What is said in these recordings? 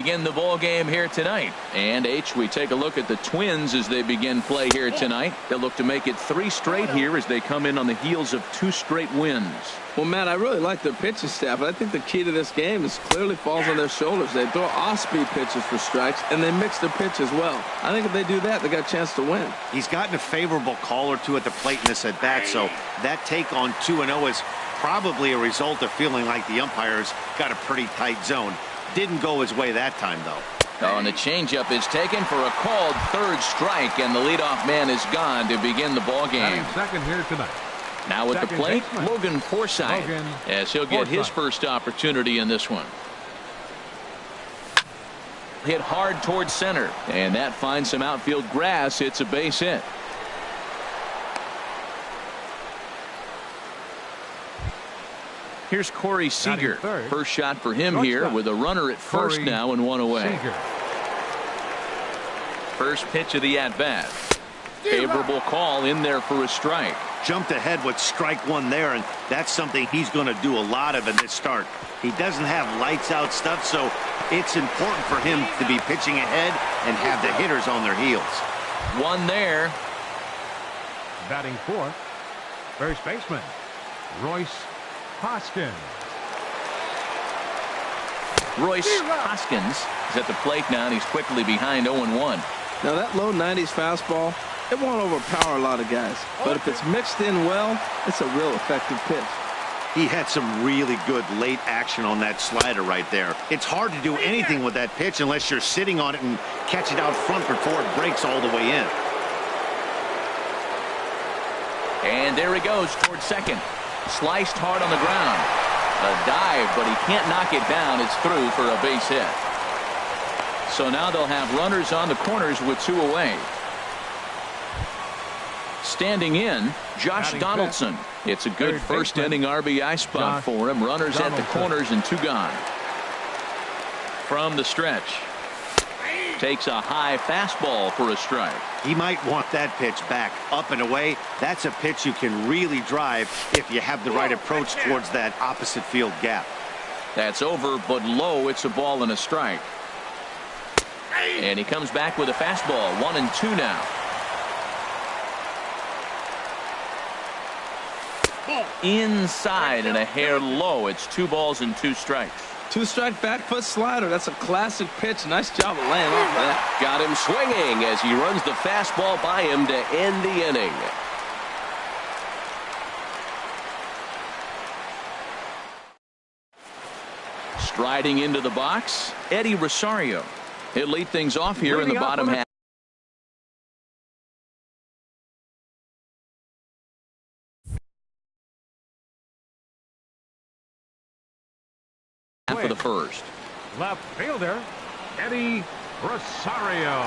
begin the ball game here tonight. And H, we take a look at the Twins as they begin play here tonight. They'll look to make it 3 straight here as they come in on the heels of 2 straight wins. Well, Matt, I really like their pitching staff. I think the key to this game is clearly falls on their shoulders. They throw off-speed pitches for strikes, and they mix their pitch as well. I think if they do that, they got a chance to win. He's gotten a favorable call or two at the plate in this at-bat, so that take on 2-0 is probably a result of feeling like the umpires got a pretty tight zone. Didn't go his way that time, though. Oh, and the changeup is taken for a called 3rd strike, and the leadoff man is gone to begin the ball game. Second here tonight. Now at the plate, Logan Forsythe, as he'll get his first opportunity in this one. Hit hard towards center, and that finds some outfield grass. It's a base hit. Here's Corey Seager. First shot for him here with a runner at first now and 1 away. First pitch of the at-bat. Favorable call in there for a strike. Jumped ahead with strike 1 there, and that's something he's going to do a lot of in this start. He doesn't have lights out stuff, so it's important for him to be pitching ahead and have the hitters on their heels. 1 there. Batting 4th, first baseman Royce Hoskins. Royce Hoskins is at the plate now, and he's quickly behind 0-1. Now that low 90s fastball, it won't overpower a lot of guys, but if it's mixed in well, it's a real effective pitch. He had some really good late action on that slider right there. It's hard to do anything with that pitch unless you're sitting on it and catch it out front before it breaks all the way in. And there he goes towards second. Sliced hard on the ground. A dive, but he can't knock it down. It's through for a base hit. So now they'll have runners on the corners with 2 away. Standing in, Josh Donaldson. It's a good first inning RBI spot for him. Runners at the corners and 2 gone. From the stretch. Takes a high fastball for a strike. He might want that pitch back up and away. That's a pitch you can really drive if you have the right approach towards that opposite field gap. That's over, but low. It's a ball and a strike. And he comes back with a fastball. 1-2 now. Inside and a hair low. It's 2 balls and 2 strikes. 2-strike back foot slider. That's a classic pitch. Nice job of laying off that. Got him swinging as he runs the fastball by him to end the inning. Striding into the box, Eddie Rosario. He'll lead things off here in the bottom half. For the first. Left fielder Eddie Rosario.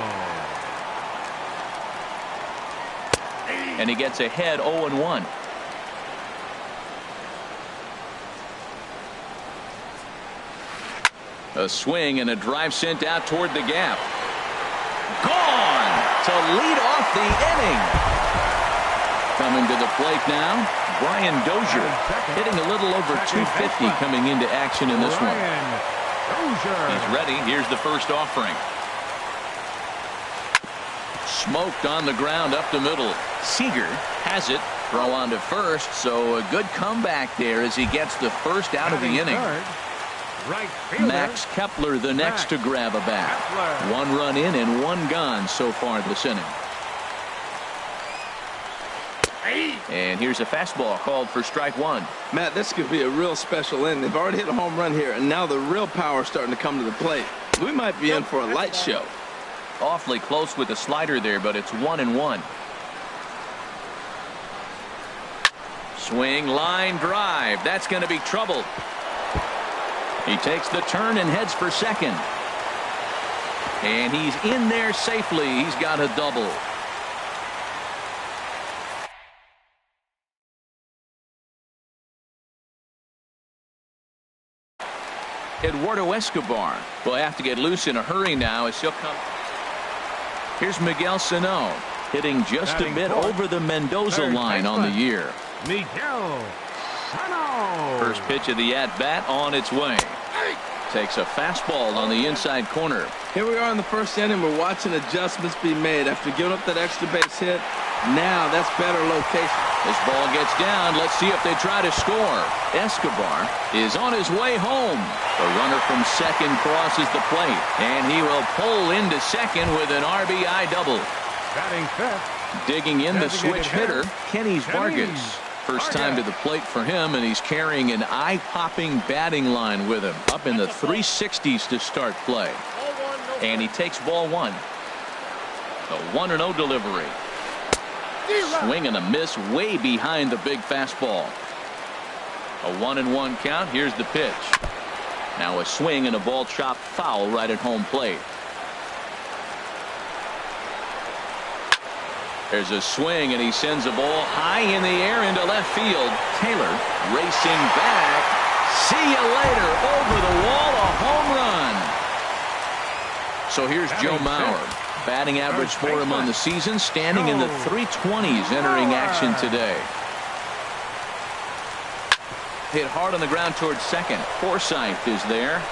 And he gets ahead 0-1. A swing and a drive sent out toward the gap. Gone to lead off the inning. Coming to the plate now, Brian Dozier, hitting a little over 250 coming into action in this one. He's ready. Here's the first offering. Smoked on the ground up the middle. Seager has it. Throw on to first, so a good comeback there as he gets the first out of the inning. Max Kepler the next to grab a bat. 1 run in and 1 gone so far this inning. And here's a fastball called for strike 1. Matt, this could be a real special inning. They've already hit a home run here, and now the real power is starting to come to the plate. We might be in for a light show. Awfully close with the slider there, but it's 1-1. Swing, line drive. That's going to be trouble. He takes the turn and heads for second. And he's in there safely. He's got a double. Eduardo Escobar will have to get loose in a hurry now as he'll come. Here's Miguel Sano hitting just a bit over the Mendoza line on the year. Miguel Sano. First pitch of the at-bat on its way. Takes a fastball on the inside corner. Here we are in the first inning. We're watching adjustments be made after giving up that extra base hit. Now that's better location. This ball gets down. Let's see if they try to score. Escobar is on his way home. The runner from second crosses the plate, and he will pull into second with an RBI double. Batting fifth. Digging in the switch hitter, Kenny Vargas. Vargas. First time to the plate for him, and he's carrying an eye-popping batting line with him. Up in the 360s to start play. And he takes ball one. The 1-0 delivery. Swing and a miss way behind the big fastball. A 1-1 count. Here's the pitch. Now a swing and a ball chopped foul right at home plate. There's a swing, and he sends a ball high in the air into left field. Taylor racing back. See you later. Over the wall, a home run. So here's Joe Mauer. Batting average for him on the season, standing in the 320s entering action today. Hit hard on the ground towards second. Forsythe is there.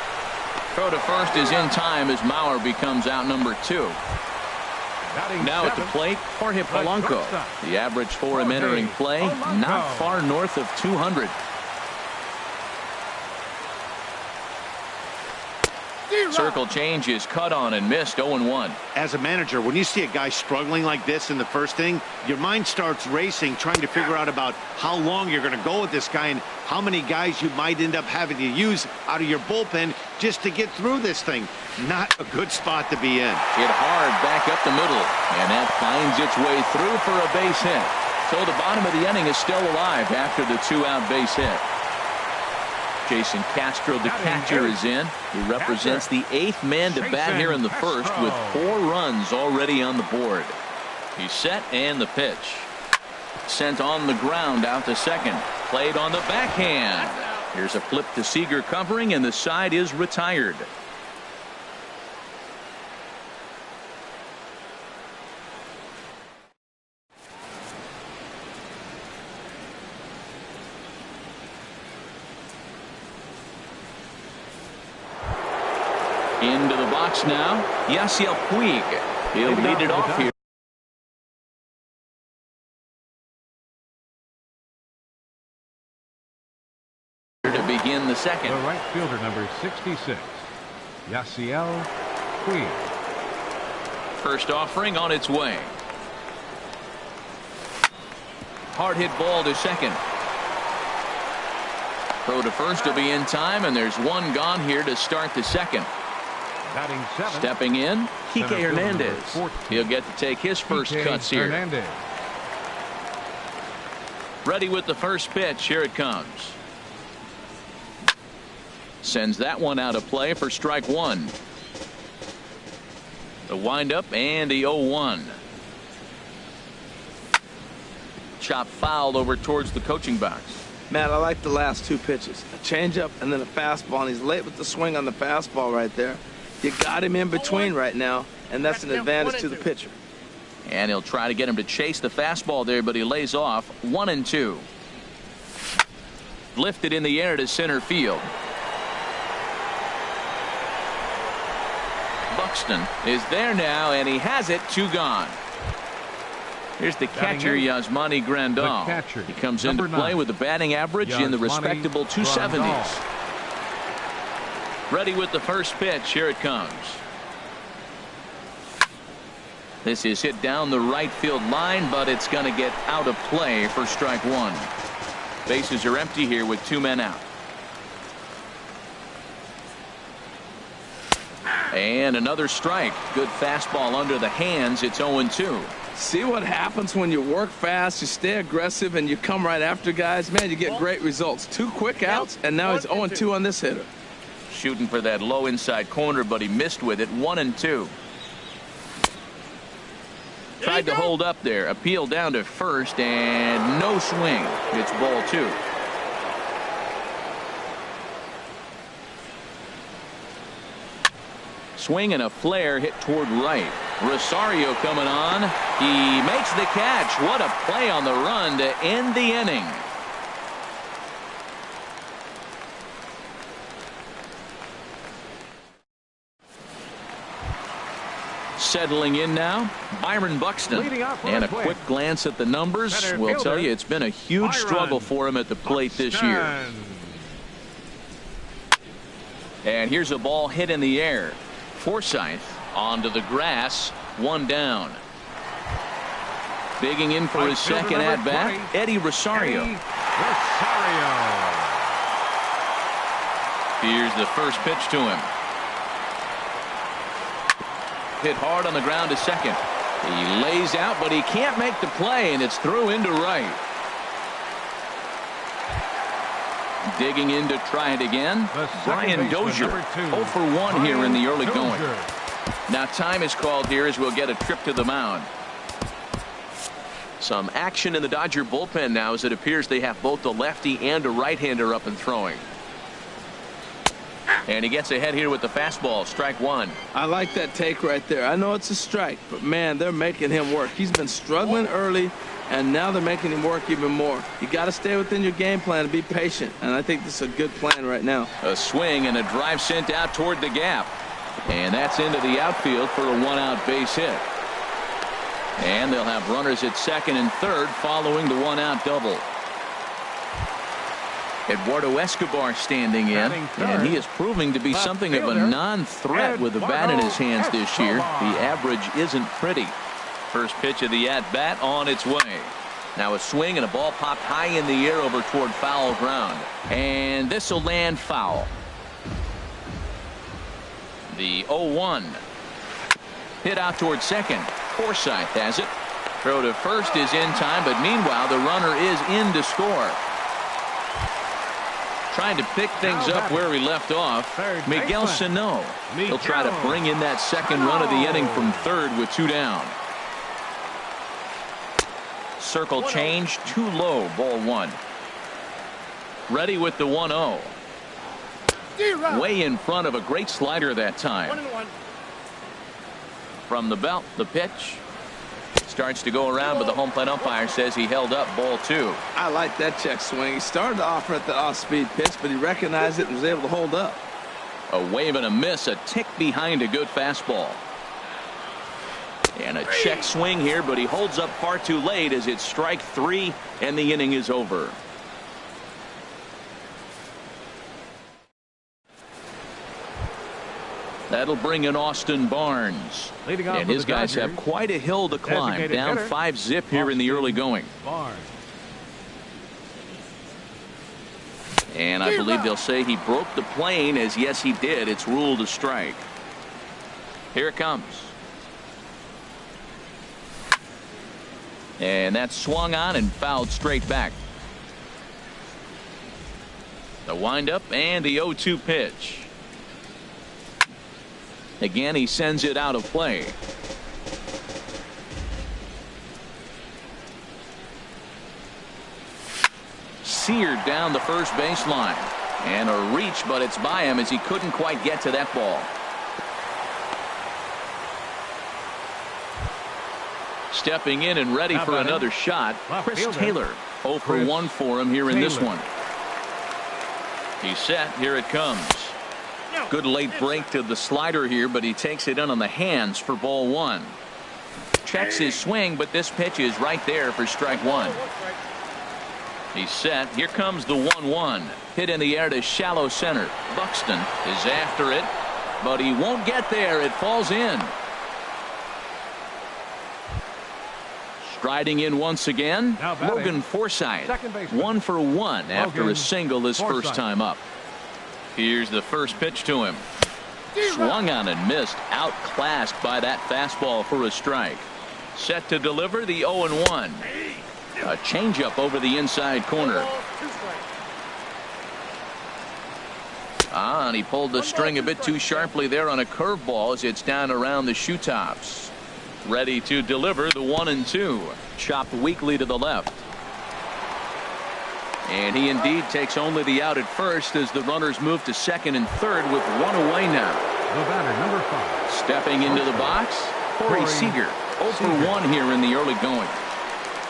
Throw to first is in time as Mauer becomes out number 2. Now at the plate, Jorge Polanco. The average for him entering play, not far north of 200. Circle change is cut on and missed. 0-1. As a manager, when you see a guy struggling like this in the first inning, your mind starts racing, trying to figure out about how long you're going to go with this guy and how many guys you might end up having to use out of your bullpen just to get through this thing. Not a good spot to be in. Hit hard back up the middle, and that finds its way through for a base hit. So the bottom of the inning is still alive after the 2-out base hit. Jason Castro, the catcher, is in. He represents the 8th man to bat here in the first with 4 runs already on the board. He's set, and the pitch. Sent on the ground out to second. Played on the backhand. Here's a flip to Seager covering, and the side is retired. Into the box now, Yasiel Puig. He'll lead it off here. To begin the second. The right fielder, number 66, Yasiel Puig. First offering on its way. Hard hit ball to second. Throw to first will be in time, and there's one gone here to start the second. Batting 7. Stepping in, Kike Hernandez. He'll get to take his first cuts here. Hernandez. Ready with the first pitch. Here it comes. Sends that one out of play for strike 1. The windup and the 0-1. Chop fouled over towards the coaching box. Matt, I like the last 2 pitches. A changeup and then a fastball, and he's late with the swing on the fastball right there. You got him in between right now, and that's an advantage to the pitcher. And he'll try to get him to chase the fastball there, but he lays off. 1-2. Lifted in the air to center field. Buxton is there now, and he has it. 2 gone. Here's the catcher, Yasmani Grandal. He comes into play with a batting average in the respectable 270s. Ready with the first pitch. Here it comes. This is hit down the right field line, but it's going to get out of play for strike 1. Bases are empty here with 2 men out. And another strike. Good fastball under the hands. It's 0-2. See what happens when you work fast, you stay aggressive, and you come right after guys? Man, you get great results. 2 quick outs, and now he's 0-2 on this hitter. Shooting for that low inside corner, but he missed with it. 1-2. Tried to hold up there. Appeal down to first, and no swing. It's ball 2. Swing and a flare hit toward right. Rosario coming on. He makes the catch. What a play on the run to end the inning. Settling in now, Byron Buxton. And a quick glance at the numbers will tell you it's been a huge struggle for him at the plate this year. And here's a ball hit in the air. Forsythe onto the grass, 1 down. Digging in for his second at bat, Eddie Rosario. Here's the first pitch to him. Hit hard on the ground to second. He lays out, but he can't make the play, and it's through into right. Digging in to try it again, Brian Dozier. 0 for 1 here in the early going. Now time is called here as we'll get a trip to the mound. Some action in the Dodger bullpen now as it appears they have both a lefty and a right-hander up and throwing. And he gets ahead here with the fastball, strike 1. I like that take right there. I know it's a strike, but man, they're making him work. He's been struggling early, and now they're making him work even more. You got to stay within your game plan and be patient, and I think this is a good plan right now. A swing and a drive sent out toward the gap. And that's into the outfield for a 1-out base hit. And they'll have runners at second and third following the 1-out double. Eduardo Escobar standing in, and he is proving to be something of a non-threat with the bat in his hands this year. The average isn't pretty. First pitch of the at-bat on its way. Now a swing and a ball popped high in the air over toward foul ground. And this will land foul. The 0-1. Hit out toward second. Forsythe has it. Throw to first is in time, but meanwhile the runner is in to score. Trying to pick things up where he left off, Miguel Sano. He'll try to bring in that second run of the inning from third with 2 down. Circle change, too low, ball 1. Ready with the 1-0. Way in front of a great slider that time. From the belt, the pitch. Starts to go around, but the home plate umpire says he held up, ball 2. I like that check swing. He started off at the off-speed pitch, but he recognized it and was able to hold up. A wave and a miss, a tick behind a good fastball. And a check swing here, but he holds up far too late as it's strike 3, and the inning is over. That'll bring in Austin Barnes. And his guys have quite a hill to climb. Down 5-zip here in the early going. And I believe they'll say he broke the plane, as yes he did. It's ruled a strike. Here it comes. And that's swung on and fouled straight back. The windup and the 0-2 pitch. Again, he sends it out of play. Seared down the first baseline. And a reach, but it's by him as he couldn't quite get to that ball. Stepping in and ready for another shot, Chris Taylor. 0 for 1 for him here in this one. He's set. Here it comes. Good late break to the slider here, but he takes it in on the hands for ball 1. Checks his swing, but this pitch is right there for strike 1. He's set. Here comes the 1-1. Hit in the air to shallow center. Buxton is after it, but he won't get there. It falls in. Striding in once again, Logan Forsythe. 1 for 1 after a single his first time up. Here's the first pitch to him. Swung on and missed. Outclassed by that fastball for a strike. Set to deliver the 0-1. A changeup over the inside corner. And he pulled the string a bit too sharply there on a curveball as it's down around the shoe tops. Ready to deliver the 1-2. Chopped weakly to the left. And he indeed takes only the out at first as the runners move to second and third with 1 away now. The batter, number 5. Stepping into the box, Corey Seager. 0 for 1 here in the early going.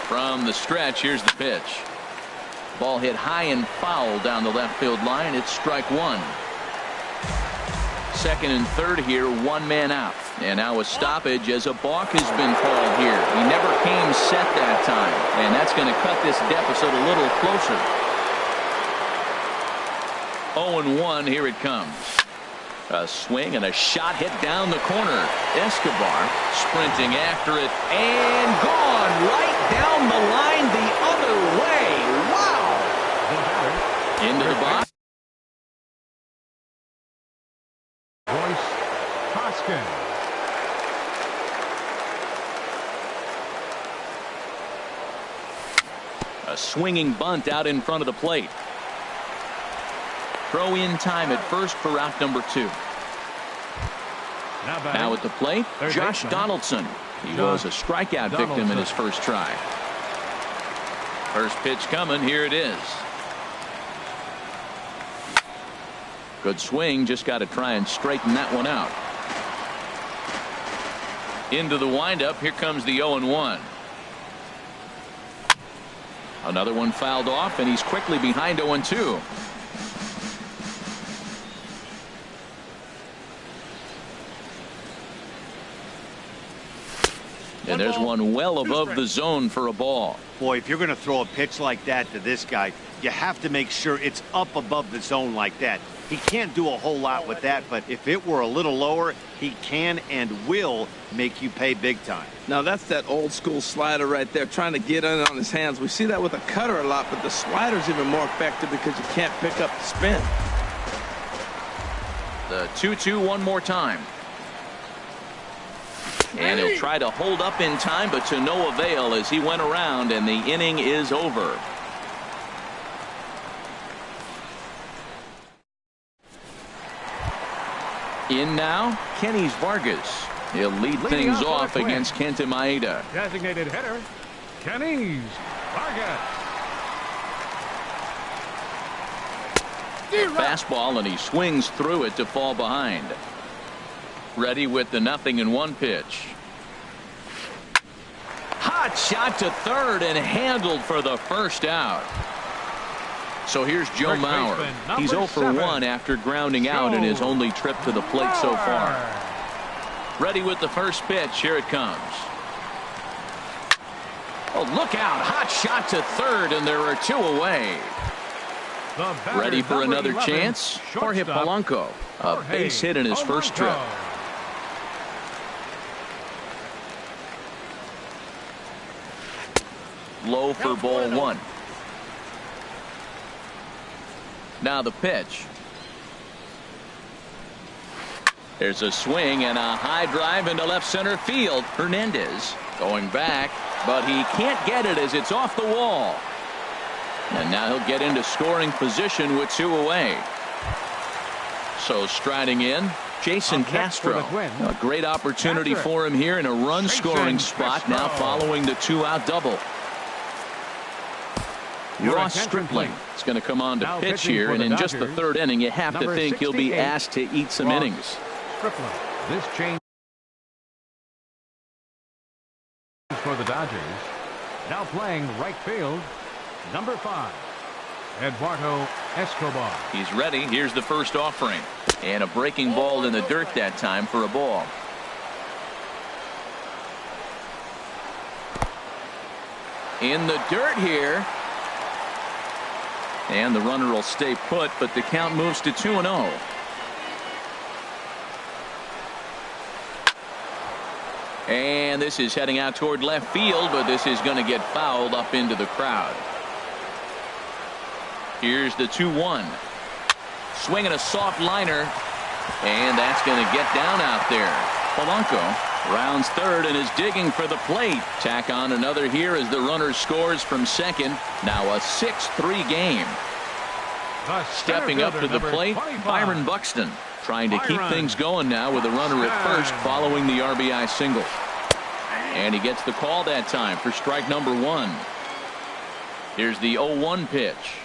From the stretch, here's the pitch. Ball hit high and foul down the left field line. It's strike 1. second and third here, one man out. And now a stoppage as a balk has been called here. He never came set that time, and that's going to cut this deficit a little closer. 0-1, here it comes. A swing and a shot hit down the corner. Escobar sprinting after it and gone right down the line the other way. Wow! Into the box. A swinging bunt out in front of the plate. Throw in time at first for out number 2. Now at the plate, Josh Donaldson. He was a strikeout victim in his first try. First pitch coming. Here it is. Good swing. Just got to try and straighten that one out. Into the windup. Here comes the 0-1. Another one fouled off, and he's quickly behind 0-2. And there's one well above the zone for a ball. Boy, if you're going to throw a pitch like that to this guy, you have to make sure it's up above the zone like that. He can't do a whole lot with that, but if it were a little lower, he can and will make you pay big time. Now that's that old school slider right there, trying to get in on his hands. We see that with a cutter a lot, but the slider's even more effective because you can't pick up the spin. The 2-2 one more time. And he'll try to hold up in time, but to no avail as he went around, and the inning is over. In now, Kenny Vargas. He'll lead things off against Kenta Maeda. Designated hitter, Kenny Vargas. Fastball, and he swings through it to fall behind. Ready with the 0-1 pitch. Hot shot to third and handled for the first out. So here's Joe Mauer. He's 0 for 1 after grounding out in his only trip to the plate so far. Ready with the first pitch. Here it comes. Oh, look out. Hot shot to third, and there are 2 away. Ready for another chance. Jorge Polanco. A base hit in his first trip. Low for ball 1. Now the pitch. There's a swing and a high drive into left center field. Hernandez going back, but he can't get it as it's off the wall. And now he'll get into scoring position with 2 away. So striding in, Jason Castro. A great opportunity for him here in a run-scoring spot now following the 2-out double. Ross Stripling is going to come on to pitch here, and in just the 3rd inning, you have to think he'll be asked to eat some innings. This change for the Dodgers. Now playing right field, number 5, Eduardo Escobar. He's ready. Here's the first offering, and a breaking ball in the dirt that time for a ball. In the dirt here. And the runner will stay put, but the count moves to 2-0. And this is heading out toward left field, but this is going to get fouled up into the crowd. Here's the 2-1. Swinging a soft liner, and that's going to get down out there. Polanco rounds third and is digging for the plate. Tack on another here as the runner scores from second. Now a 6-3 game. Stepping up to the plate, Byron Buxton trying to keep things going now with a runner at first following the RBI single. And he gets the call that time for strike number 1. Here's the 0-1 pitch.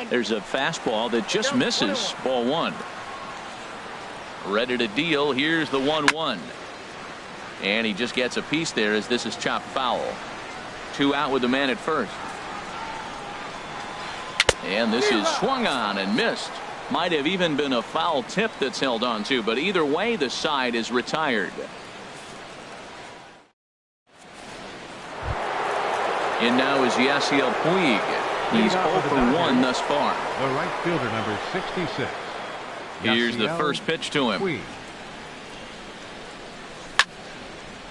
There's a fastball that just misses. Ball 1. Ready to deal. Here's the 1-1. And he just gets a piece there as this is chopped foul. 2 out with the man at first. And this is swung on and missed. Might have even been a foul tip that's held on to, but either way, the side is retired. And now is Yasiel Puig. He's 0 for 1 thus far. The right fielder, number 66. Here's the Yasiel first pitch to him. Puig.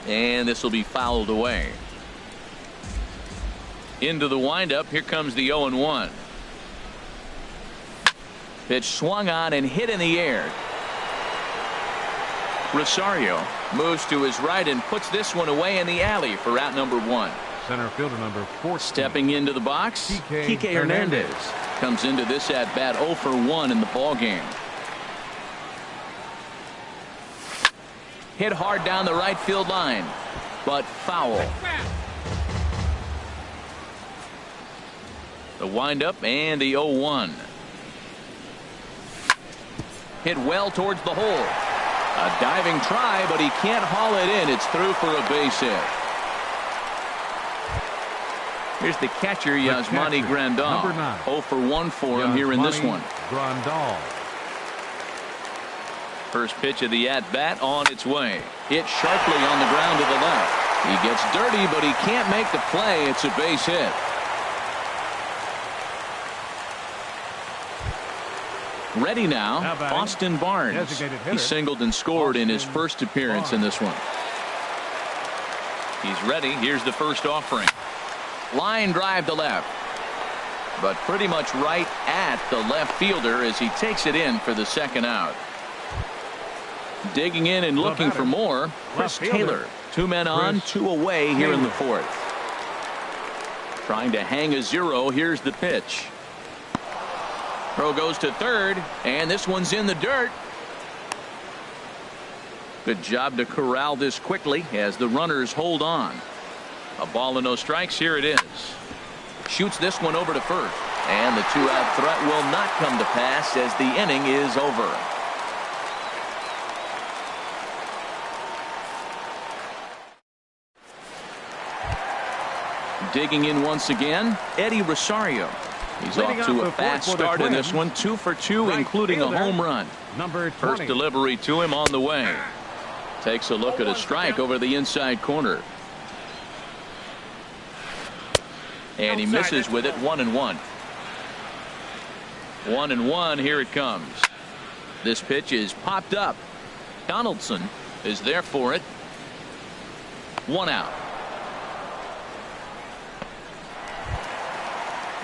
And this will be fouled away. Into the windup. Here comes the 0-1. Pitch swung on and hit in the air. Rosario moves to his right and puts this one away in the alley for out number 1. Center fielder, number 14. Stepping into the box, Kike Hernandez comes into this at bat 0 for 1 in the ball game. Hit hard down the right field line, but foul. The windup and the 0-1. Hit well towards the hole. A diving try, but he can't haul it in. It's through for a base hit. Here's the catcher, Yasmani Grandal. 0 for 1 for him here in this one. Grandal. First pitch of the at-bat on its way. Hit sharply on the ground to the left. He gets dirty, but he can't make the play. It's a base hit. Ready now, Austin Barnes. He singled and scored in his first appearance in this one. He's ready. Here's the first offering. Line drive to left, but pretty much right at the left fielder as he takes it in for the second out. Digging in and looking for more, Chris Taylor. 2 men on, 2 away here in the 4th. Trying to hang a 0. Here's the pitch. Throw goes to third, and this one's in the dirt. Good job to corral this quickly as the runners hold on. A ball and no strikes. Here it is. Shoots this one over to first, and the 2-out threat will not come to pass as the inning is over. Digging in once again, Eddie Rosario. He's off to a fast start in this one. 2 for 2, including a home run. First delivery to him on the way. Takes a look at a strike over the inside corner. And he misses with it. 1-1. 1-1. Here it comes. This pitch is popped up. Donaldson is there for it. 1 out.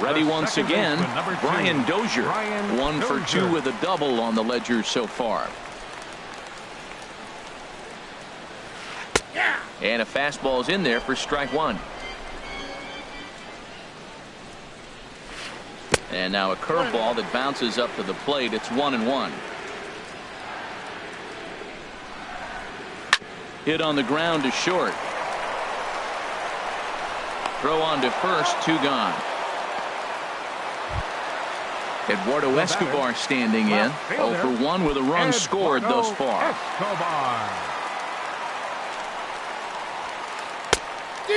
Ready once again, Brian Dozier. 1 for 2 with a double on the ledger so far. And a fastball's in there for strike 1. And now a curveball that bounces up to the plate. It's 1-1. Hit on the ground to short. Throw on to first. 2 gone. Eduardo Escobar standing in. 0 for 1 with a run scored thus far.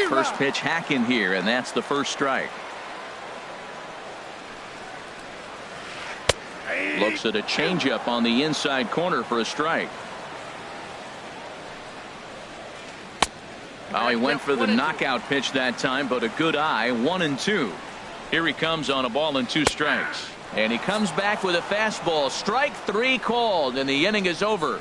First pitch hack in here, and that's the first strike. Looks at a changeup on the inside corner for a strike. Oh, he went for the knockout pitch that time, but a good eye. 1-2. Here he comes on a ball and 2 strikes. And he comes back with a fastball. Strike 3 called, and the inning is over.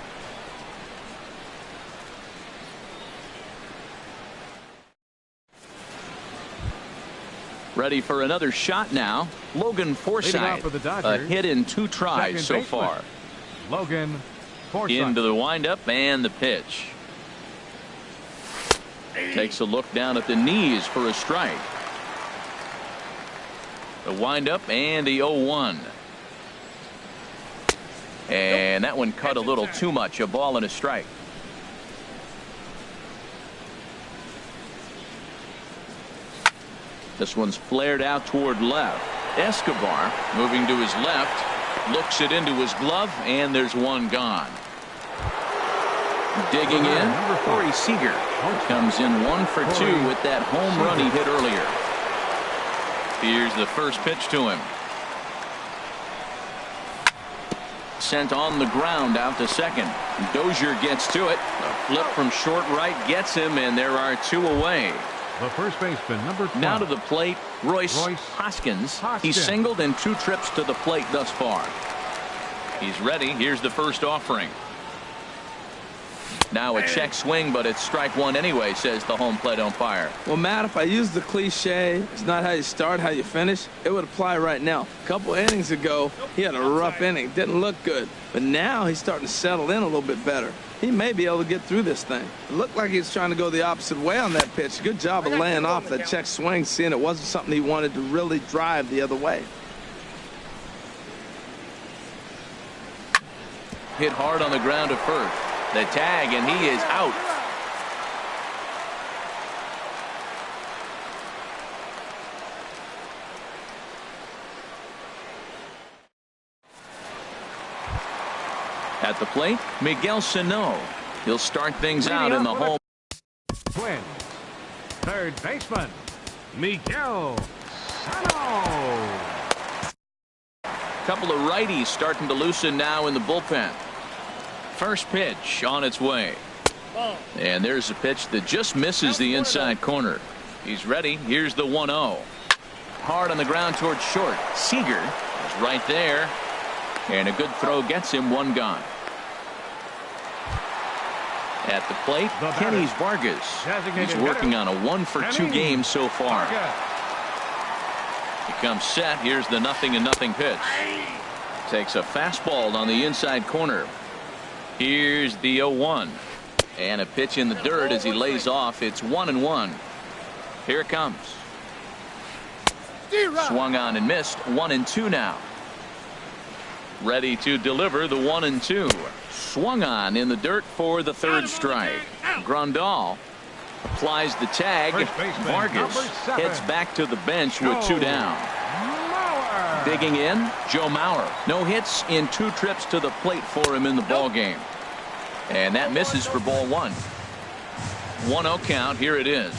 Ready for another shot now. Logan Forsythe. A hit in 2 tries so far. Logan Forsythe. Into the windup and the pitch. Takes a look down at the knees for a strike. The windup and the 0-1. And that one cut a little too much. A ball and a strike. This one's flared out toward left. Escobar moving to his left. Looks it into his glove, and there's 1 gone. Digging in, Corey Seager comes in 1 for 2 with that home run he hit earlier. Here's the first pitch to him. sent on the ground out to second. Dozier gets to it. A flip from short right gets him, and there are 2 away. The first baseman, number 12. Now to the plate, Royce Hoskins. He's singled in 2 trips to the plate thus far. He's ready. Here's the first offering. Now a check swing, but it's strike 1 anyway, says the home plate umpire. Well, Matt, if I use the cliche, it's not how you start, how you finish, it would apply right now. A couple innings ago, he had a rough inning. Didn't look good. But now he's starting to settle in a little bit better. He may be able to get through this thing. It looked like he was trying to go the opposite way on that pitch. Good job of laying off that check swing, seeing it wasn't something he wanted to really drive the other way. Hit hard on the ground to first. The tag, and he is out. At the plate, Miguel Sano. He'll start things out in the home. Twins. Third baseman, Miguel Sano. Couple of righties starting to loosen now in the bullpen. First pitch on its way. And there's a pitch that just misses the inside corner. He's ready. Here's the 1-0. Hard on the ground towards short. Seager is right there. And a good throw gets him 1 gone. At the plate, Kenny Vargas. He's working on a 1-for-2 game so far. He comes set. Here's the 0-0 pitch. Takes a fastball on the inside corner. Here's the 0-1. And a pitch in the dirt as he lays off. It's 1-1. Here it comes. Swung on and missed. 1-2 now. Ready to deliver the 1-2. Swung on in the dirt for the third strike. Grandal applies the tag. Vargas heads back to the bench with 2 down. Digging in, Joe Mauer. No hits in 2 trips to the plate for him in the ball game. And that misses for ball 1. 1-0 count. Here it is.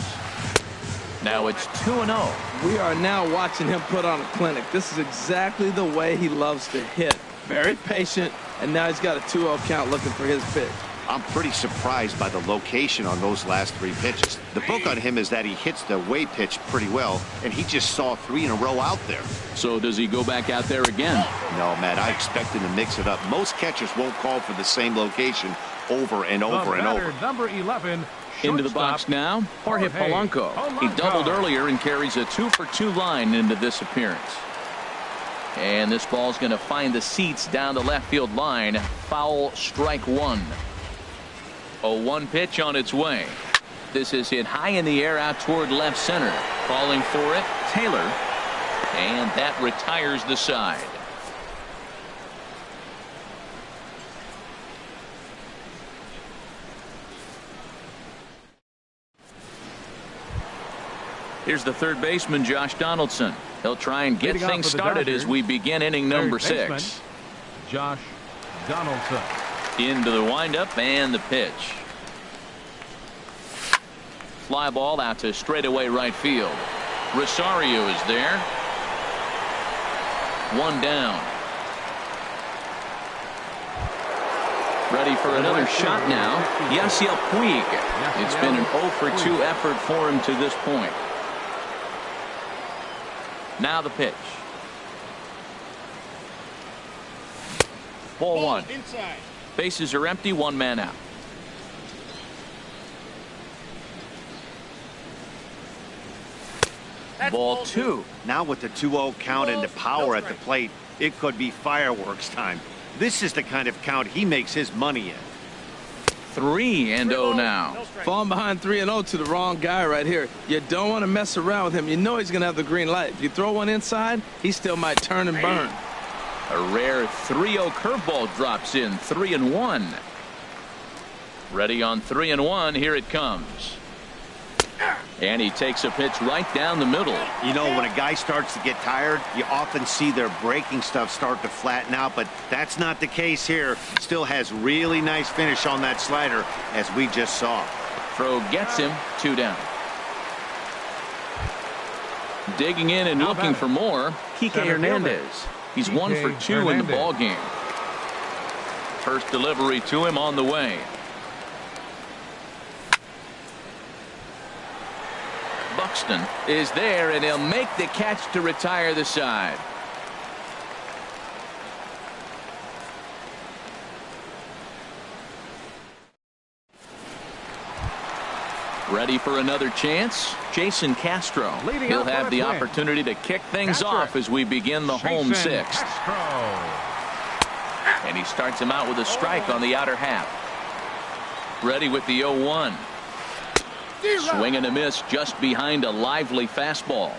Now it's 2-0. We are now watching him put on a clinic. This is exactly the way he loves to hit. Very patient, and now he's got a 2-0 count looking for his pitch. I'm pretty surprised by the location on those last 3 pitches. The book on him is that he hits the away pitch pretty well, and he just saw 3 in a row out there. So does he go back out there again? No, Matt, I expect him to mix it up. Most catchers won't call for the same location over and over and over. Number 11. Into the box now, Jorge Polanco. He doubled earlier and carries a 2-for-2 line into this appearance. And this ball's going to find the seats down the left field line. Foul, strike 1. 0-1 pitch on its way. This is hit high in the air out toward left center. Calling for it, Taylor. And that retires the side. Here's the third baseman, Josh Donaldson. He'll try and get things started as we begin inning number 6. Josh Donaldson. Into the windup and the pitch. Fly ball out to straightaway right field. Rosario is there. 1 down. Ready for another shot now. Yasiel Puig. It's been an 0-for-2 effort for him to this point. Now the pitch. Ball 1. Bases are empty. 1 man out. Ball 2. Now with the 2-0 count and the power at the plate, it could be fireworks time. This is the kind of count he makes his money in. 3-0 now. Falling behind 3-0 to the wrong guy right here. You don't want to mess around with him. You know he's going to have the green light. If you throw one inside, he still might turn and burn. A rare 3-0 curveball drops in. 3-1. Ready on 3-1. Here it comes. And he takes a pitch right down the middle. You know, when a guy starts to get tired, you often see their breaking stuff start to flatten out, but that's not the case here. Still has really nice finish on that slider, as we just saw. Throw gets him. 2 down. Digging in and looking for more, Kike Hernandez. He's 1 for 2 in the ball game. First delivery to him on the way. Buxton is there, and he'll make the catch to retire the side. Ready for another chance? Jason Castro. He'll have the opportunity to kick things off as we begin the home sixth. And he starts him out with a strike on the outer half. Ready with the 0-1. Swing and a miss just behind a lively fastball.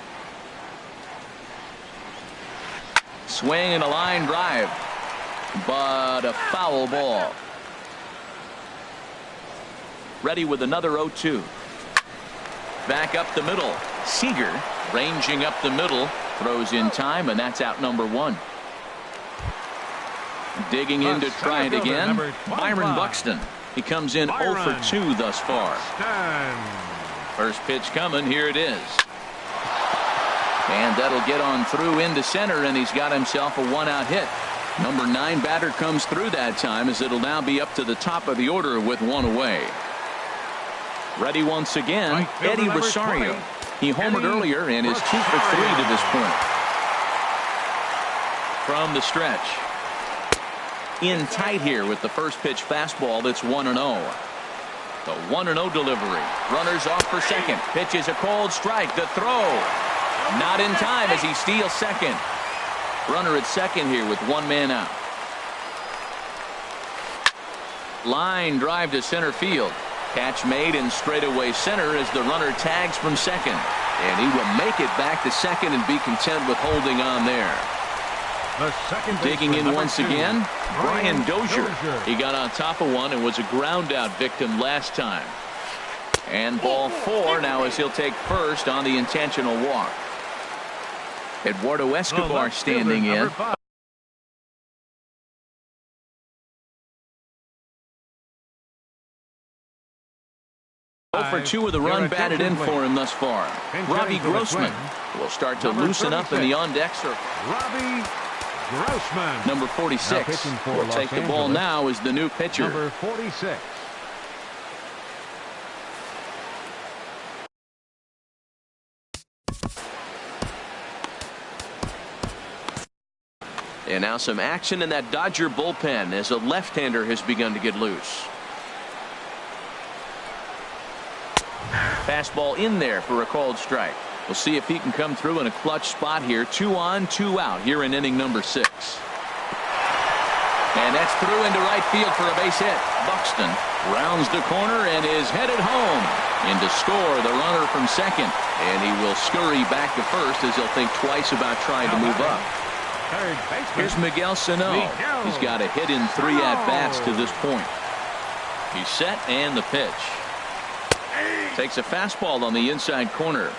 Swing and a line drive, but a foul ball. Ready with another 0-2. Back up the middle. Seager ranging up the middle, throws in time, and that's out number 1. Digging in to try it again. Byron Buxton. He comes in 0 for 2 thus far. First pitch coming. Here it is. And that'll get on through into center, and he's got himself a 1-out hit. Number 9 batter comes through that time, as it'll now be up to the top of the order with 1 away. Ready once again, Eddie Rosario. He homered earlier and is 2 for 3 to this point. From the stretch. In tight here with the first pitch fastball that's 1-0. The 1-0 delivery. Runners off for second. Pitch is a cold strike. The throw. Not in time as he steals second. Runner at second here with 1 man out. Line drive to center field. Catch made in straightaway center as the runner tags from second. And he will make it back to second and be content with holding on there. Digging in once again, Brian Dozier. He got on top of one and was a ground out victim last time. And ball 4 now as he'll take first on the intentional walk. Eduardo Escobar standing in. 0 for 2 with a run batted in for him thus far. Robbie Grossman will start to loosen up in the on-deck circle. Robbie Grossman. Number 46 will take the ball now as the new pitcher. Number 46. And now some action in that Dodger bullpen as a left-hander has begun to get loose. Fastball in there for a called strike. We'll see if he can come through in a clutch spot here. 2 on, 2 out here in inning number 6. And that's through into right field for a base hit. Buxton rounds the corner and is headed home. In to score the runner from second. And he will scurry back to first as he'll think twice about trying to move up. Here's Miguel Sano. He's got a hit in 3 at-bats to this point. He's set and the pitch. Takes a fastball on the inside corner.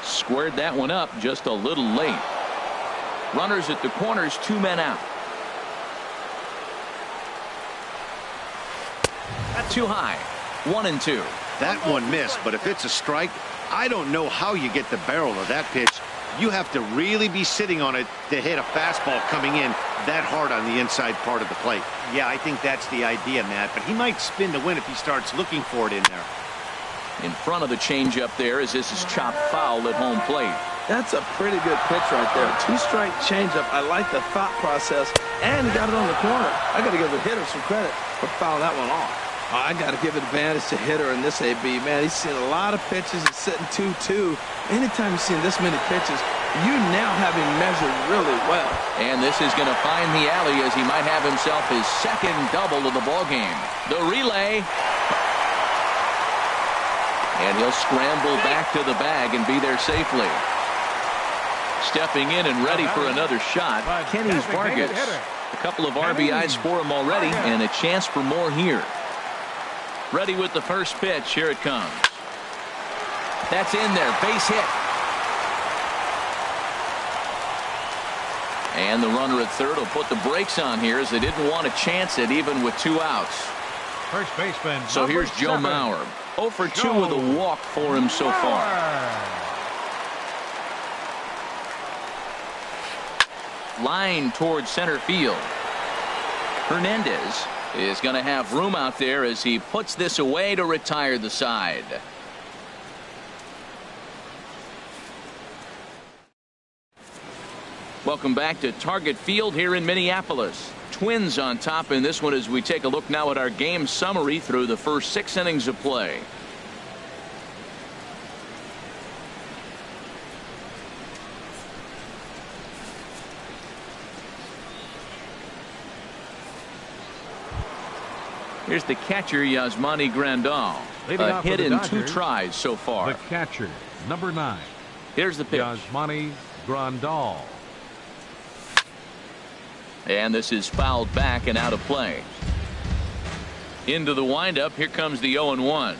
Squared that one up just a little late. Runners at the corners, 2 men out. Too high. 1-2. That one missed, but if it's a strike, I don't know how you get the barrel of that pitch. You have to really be sitting on it to hit a fastball coming in that hard on the inside part of the plate. Yeah, I think that's the idea, Matt, but he might spin to win if he starts looking for it in there. In front of the changeup there as this is chopped foul at home plate. That's a pretty good pitch right there. 2-strike changeup. I like the thought process, and he got it on the corner. I got to give the hitter some credit for fouling that one off. I got to give advantage to hitter in this AB. Man, he's seen a lot of pitches. He's sitting 2-2. Anytime you've seen this many pitches, you now have him measured really well. And this is going to find the alley as he might have himself his second double of the ballgame. The relay. And he'll scramble back to the bag and be there safely. Stepping in and ready for another shot, Kenny Vargas. A couple of RBIs for him already and a chance for more here. Ready with the first pitch. Here it comes. That's in there. Base hit. And the runner at third will put the brakes on here as they didn't want to chance it even with 2 outs. First baseman. So here's Joe Mauer. 0 for 2 with a walk for him so far. line towards center field. Hernandez is going to have room out there as he puts this away to retire the side. Welcome back to Target Field here in Minneapolis. Twins on top in this one as we take a look now at our game summary through the first 6 innings of play. Here's the catcher, Yasmani Grandal. A hit in 2 tries so far. The catcher, number 9. Here's the pitch. Yasmani Grandal. And this is fouled back and out of play. Into the windup. Here comes the 0-1.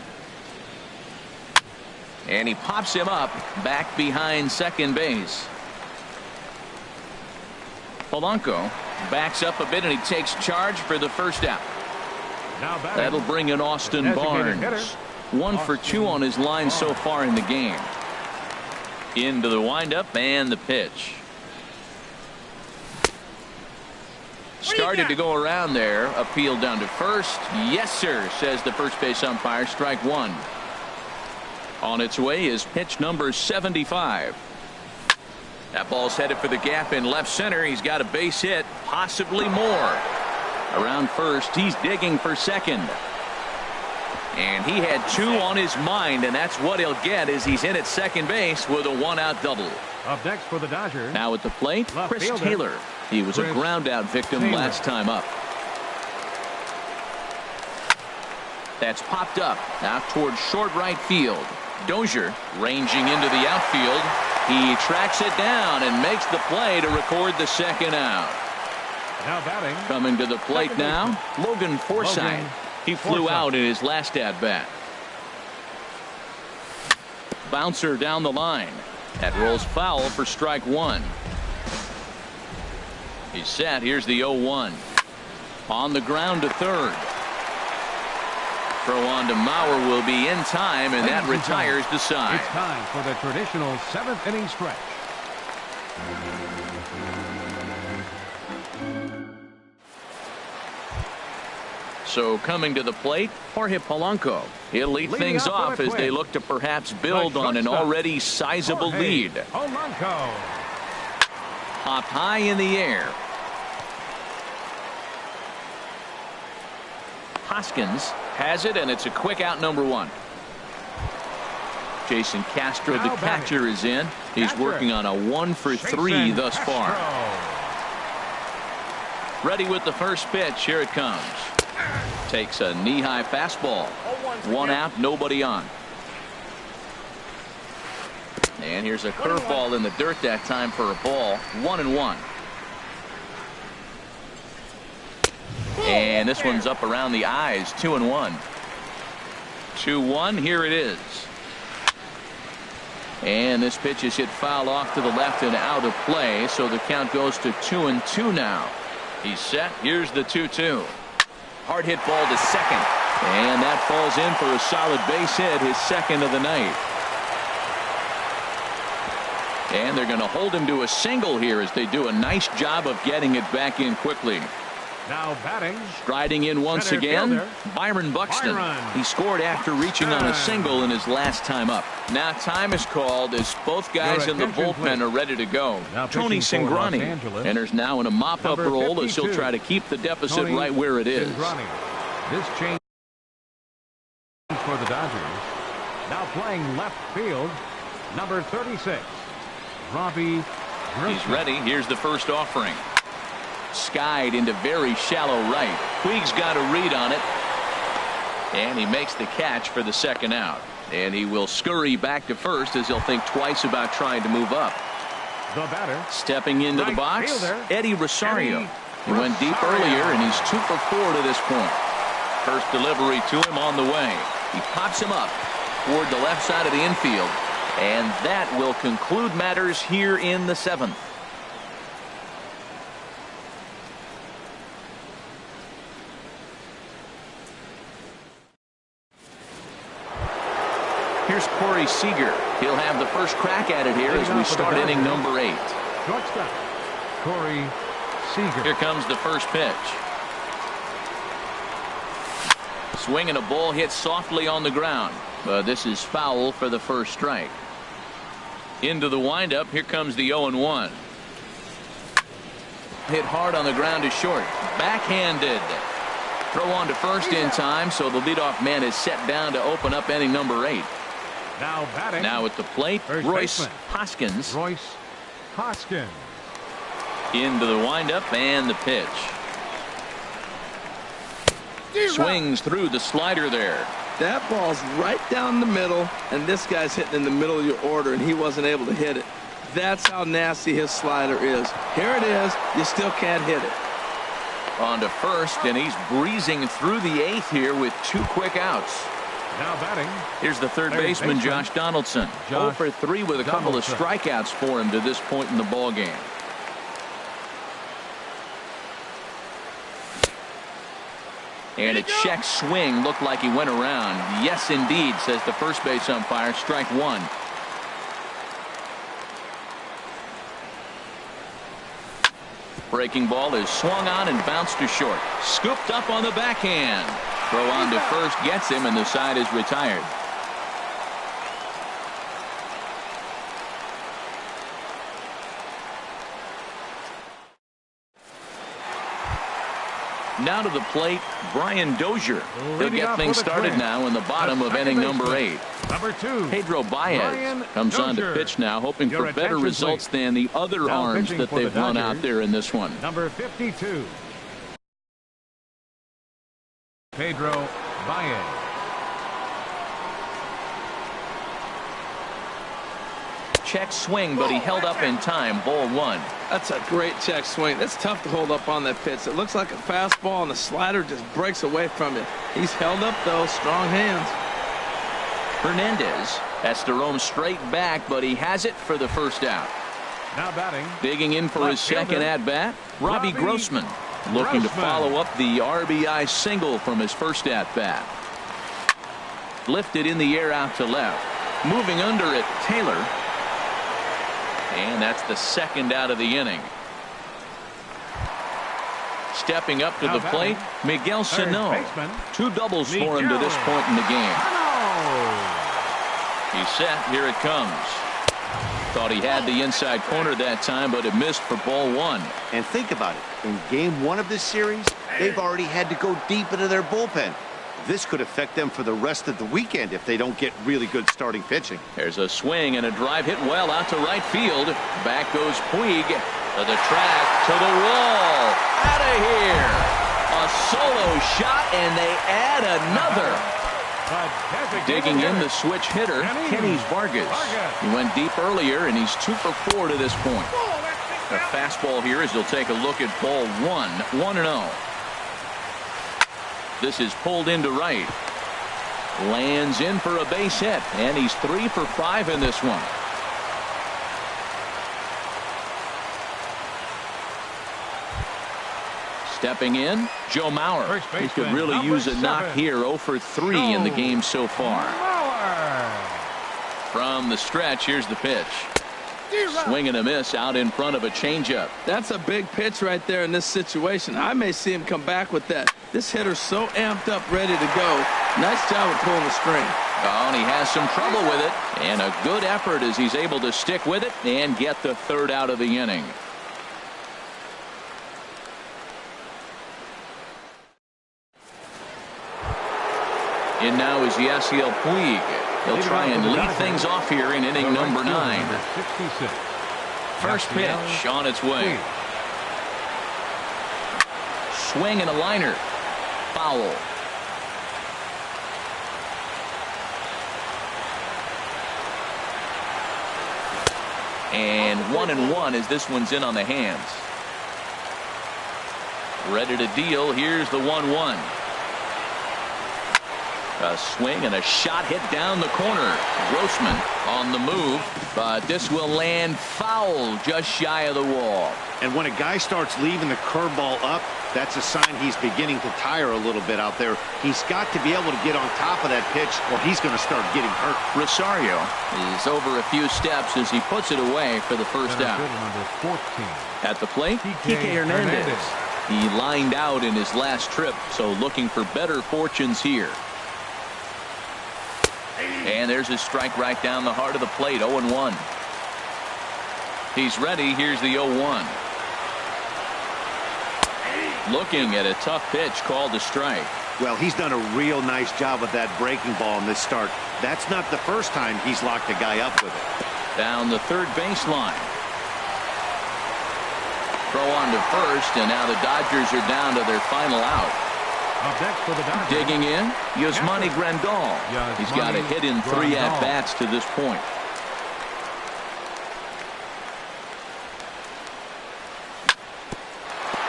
And he pops him up back behind second base. Polanco backs up a bit and he takes charge for the first out. That'll bring in Austin Barnes. 1 for 2 on his line so far in the game. Into the windup and the pitch. Started to go around there. Appeal down to first. Yes, sir, says the first base umpire. Strike 1. On its way is pitch number 75. That ball's headed for the gap in left center. He's got a base hit, possibly more. Around first, he's digging for second. And he had 2 on his mind, and that's what he'll get as he's in at second base with a 1-out double. Up next for the Dodgers. Now at the plate, left Chris fielder. Taylor. He was a ground-out victim last time up. That's popped up out towards short right field. Dozier ranging into the outfield. He tracks it down and makes the play to record the second out. Now batting. Coming to the plate now, Logan Forsythe. He flew out in his last at-bat. Bouncer down the line. That rolls foul for strike 1. He's set. Here's the 0-1. On the ground to third. Throw on to Mauer will be in time, and that retires the side. It's time for the traditional 7th inning stretch. So coming to the plate, Jorge Polanco. He'll lead things off as they look to perhaps build on an already sizable lead. Polanco. Popped high in the air. Hoskins has it, and it's a quick out, number 1. Jason Castro, the catcher, is in. He's working on a 1 for 3 thus far. Ready with the first pitch. Here it comes. Takes a knee-high fastball. 1 out, nobody on. And here's a curveball in the dirt that time for a ball. 1-1. And this one's up around the eyes. 2-1. 2-1. Here it is. And this pitch is hit foul off to the left and out of play. So the count goes to 2-2 now. He's set. Here's the 2-2. Hard hit ball to second. And that falls in for a solid base hit, his second of the night. And they're going to hold him to a single here as they do a nice job of getting it back in quickly. Now batting. Striding in once again, Byron Buxton. He scored after reaching on a single in his last time up. Now time is called as both guys in the bullpen are ready to go. Tony Cingrani enters now in a mop-up role as he'll try to keep the deficit right where it is. This change for the Dodgers. Now playing left field, number 36, Robbie Grossman. He's ready. Here's the first offering. Skied into very shallow right. Puig's got a read on it. And he makes the catch for the second out. And he will scurry back to first as he'll think twice about trying to move up. The batter. Stepping into the box, Eddie Rosario. He went deep earlier and he's 2 for 4 to this point. First delivery to him on the way. He pops him up toward the left side of the infield. And that will conclude matters here in the 7th. Here's Corey Seager. He'll have the first crack at it here as we start inning number 8. Shortstop, Here comes the first pitch. Swing and a ball hit softly on the ground, but this is foul for the first strike. Into the windup. Here comes the 0-1. Hit hard on the ground to short. Backhanded. Throw on to first in time, so the leadoff man is set down to open up inning number 8. Now batting. Now at the plate, Royce Hoskins. Into the windup and the pitch. Swings through the slider there. That ball's right down the middle, and this guy's hitting in the middle of your order, and he wasn't able to hit it. That's how nasty his slider is. Here it is. You still can't hit it. On to first, and he's breezing through the 8th here with 2 quick outs. Now batting. Here's the third baseman, Josh Donaldson. 0 for 3 with a couple of strikeouts for him to this point in the ball game. And a check swing looked like he went around. Yes, indeed, says the first base umpire. Strike 1. Breaking ball is swung on and bounced to short. Scooped up on the backhand. Throw on to first gets him, and the side is retired. Now to the plate, Brian Dozier. He'll get things started now in the bottom of inning number 8. Number 2. Pedro Baez comes on to pitch now, hoping for better results than the other arms that they've run out there in this one. Number 52. Pedro Baez. Check swing, but he held up in time. Ball 1. That's a great check swing. That's tough to hold up on that pitch. It looks like a fastball, and the slider just breaks away from it. He's held up, though. Strong hands. Hernandez has to roam straight back, but he has it for the first out. Now batting. Digging in for his second at-bat, Robbie Grossman. Looking to follow up the RBI single from his first at-bat. Lifted in the air out to left. Moving under it, Taylor. And that's the second out of the inning. Stepping up to the plate, Miguel Sano. 2 doubles for him to this point in the game. He's set. Here it comes. Thought he had the inside corner that time, but it missed for ball 1. And think about it. In game 1 of this series, they've already had to go deep into their bullpen. This could affect them for the rest of the weekend if they don't get really good starting pitching. There's a swing and a drive hit well out to right field. Back goes Puig to the track, to the wall. Out of here. A solo shot, and they add another. Digging in the switch hitter, Kenny Vargas. He went deep earlier, and he's 2 for 4 to this point. A fastball here as he'll take a look at ball 1. 1-0. This is pulled into right. Lands in for a base hit, and he's 3 for 5 in this one. Stepping in, Joe Mauer. He could really use a knock here. 0 for 3 in the game so far. From the stretch, here's the pitch. Swing and a miss out in front of a changeup. That's a big pitch right there in this situation. I may see him come back with that. This hitter's so amped up, ready to go. Nice job of pulling the string. Oh, and he has some trouble with it. And a good effort as he's able to stick with it and get the third out of the inning. In now is Yasiel Puig. He'll try and lead things off here in inning number 9. First pitch on its way. Swing and a liner. Foul. And 1-1 as this one's in on the hands. Ready to deal. Here's the 1-1. A swing and a shot hit down the corner. Grossman on the move, but this will land foul just shy of the wall. And when a guy starts leaving the curveball up, that's a sign he's beginning to tire a little bit out there. He's got to be able to get on top of that pitch or he's going to start getting hurt. Rosario is over a few steps as he puts it away for the first out. Number 14. At the plate, Kike Hernandez. He lined out in his last trip, so looking for better fortunes here. And there's his strike right down the heart of the plate, 0-1. He's ready. Here's the 0-1. Looking at a tough pitch called a strike. Well, he's done a real nice job with that breaking ball in this start. That's not the first time he's locked a guy up with it. Down the third baseline. Throw on to first, and now the Dodgers are down to their final out. Up next for the Dodgers. Digging in, Yasmani Grandal. He's got a hit in 3 at-bats to this point.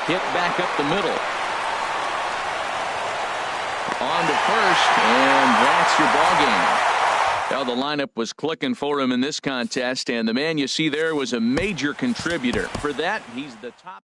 Hit back up the middle. On to first, and that's your ballgame. Well, the lineup was clicking for him in this contest, and the man you see there was a major contributor. For that, he's the top.